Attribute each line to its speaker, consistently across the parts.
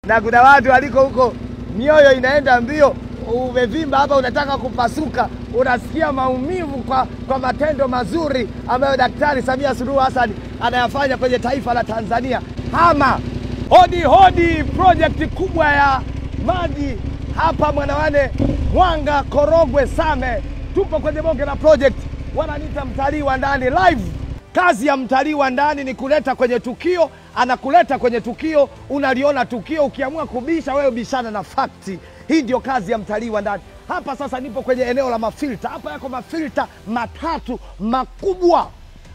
Speaker 1: na kuna watu waliko huko mioyo inaenda mbio, umevimba hapa unataka kupasuka, unasikia maumivu kwa matendo mazuri ambayo Daktari Samia Suluhu Hassan anayafanya kwenye taifa la Tanzania. Hama hodi hodi, project kubwa ya maji hapa Mwanawane, Mwanga, Korogwe, Same. Tupo kwenye bonge la project, wananiita mtalii wa ndani live. Kazi ya mtalii wa ndani ni kuleta kwenye tukio, anakuleta kwenye tukio, unaliona tukio, ukiamua kubisha wewe bishana na fakti. Hii ndio kazi ya mtalii wa ndani. Hapa sasa nipo kwenye eneo la mafilta. Hapa yako mafilta matatu makubwa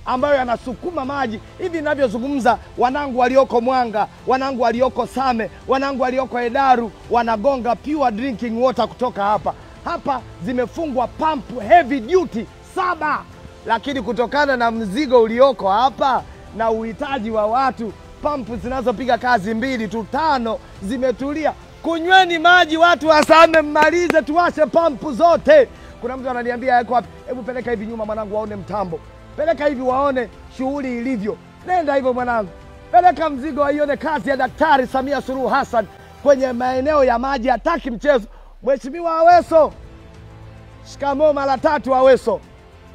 Speaker 1: ambayo yanasukuma maji. Hivi ninavyozungumza, wanangu walioko Mwanga, wanangu walioko Same, wanangu walioko Hedaru wanagonga pure drinking water kutoka hapa. Hapa zimefungwa pump heavy duty 7, lakini kutokana na mzigo ulioko hapa na uhitaji wa watu, pump zinazopiga kazi 2 tu 5 zimetulia. Kunyweni maji watu wa Same, mmalize tuwashe pump zote. Kuna mtu ananiambia yako wapi? Hebu peleka hivi nyuma mwanangu waone mtambo. Peleka hivi waone shughuli ilivyo. Nenda hivyo mwanangu. Peleka mzigo waione kazi ya Daktari Samia Suluhu Hassan kwenye maeneo ya maji, hataki mchezo. Mheshimiwa Aweso, shikamoo mara 3 Aweso.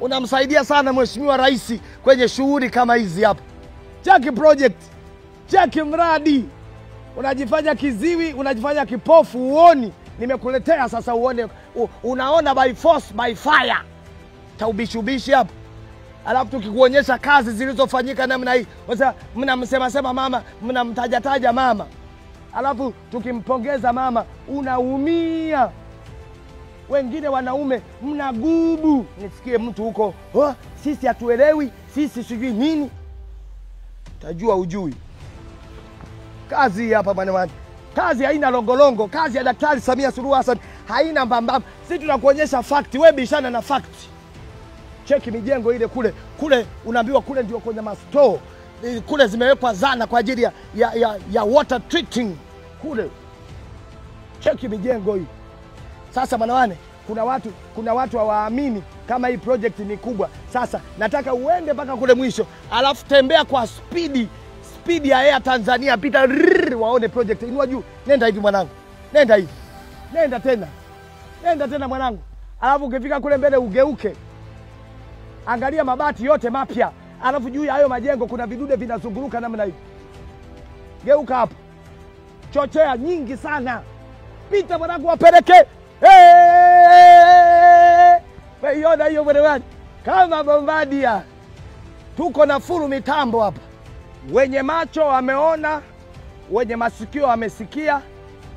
Speaker 1: Unamsaidia sana Mheshimiwa Rais kwenye shughuli kama hizi hapa. Cheki project, cheki mradi. Unajifanya kiziwi, unajifanya kipofu, uoni. Nimekuletea sasa uone, unaona by force by fire. Taubishubishi hapa. Alafu tukikuonyesha kazi zilizofanyika namna hii. Sasa mnamsema mama, mnamtaja mama. Alafu tukimpongeza mama, unaumia. Wengine wanaume mnagubu. Nisikie mtu huko, "Oh, sisi hatuelewi, sisi sijui nini." Tajua ujui. Kazi hapa bwana. Kazi haina longolongo. Kazi ya Daktari Samia Suluhu Hassan haina mbambamba. Sisi tunakuonyesha fact, wewe bishana na fact. Cheki mijengo ile kule unaambiwa kule ndio kwenye mastore. Kule zimewekwa zana kwa ajili ya water treating kule. Cheki mijengo hii. Sasa Mwanawane, kuna watu hawaamini kama hii project ni kubwa. Sasa nataka uende mpaka kule mwisho, alafu tembea kwa speed ya Air Tanzania, pita waone project. Inua juu. Nenda hivi mwanangu. Nenda hivi. Nenda tena mwanangu. Alafu ukifika kule mbele ugeuke. Angalia mabati yote mapya. Alafu juu ya hayo majengo kuna vidude vinazunguruka namna hii. Geuka hapo. Chochea nyingi sana. Pita mwanangu, wapeleke. Weiona hiyo bwana, kama Bombardier. Tuko na furu mitambo hapa. Wenye macho wameona, wenye masikio wamesikia,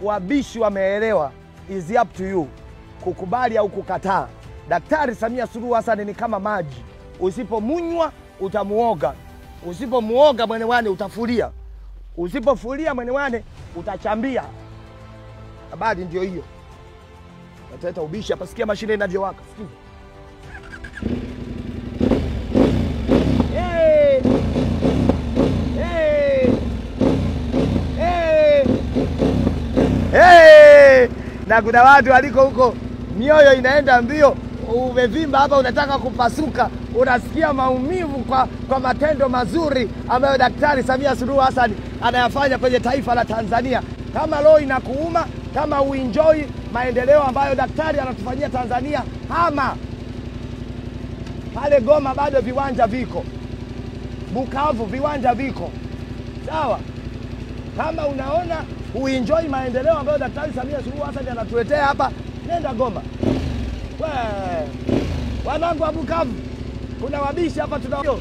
Speaker 1: wabishi wameelewa. Is up to you kukubali au kukataa. Daktari Samia Suluhu Hassan ni kama maji. Usipomunywa utamuoga. Usipomuoga Mwanawane utafulia. Usipofulia Mwanawane utachambia. Habari ndio hiyo. Nataka ubishi hapa, sikia mashine inavyowaka. Sikia. Na kuna watu waliko huko mioyo inaenda mbio, umevimba hapa unataka kupasuka, unasikia maumivu kwa matendo mazuri ambayo Daktari Samia Suluhu Hassan anayafanya kwenye taifa la Tanzania. Kama roho inakuuma, kama uenjoy maendeleo ambayo daktari anatufanyia Tanzania, hama pale Goma bado viwanja viko, Bukavu viwanja viko. Sawa? Kama unaona uenjoy maendeleo ambayo Daktari Samia Suluhu Hassan anatuletea hapa, nenda Goma. Wanangu wa Bukavu, kuna wabishi hapa tunao.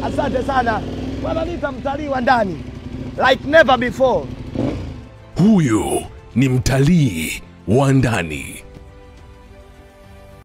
Speaker 1: Asante sana. Wananiita mtalii wa ndani like never before.
Speaker 2: Huyu ni mtalii wa ndani.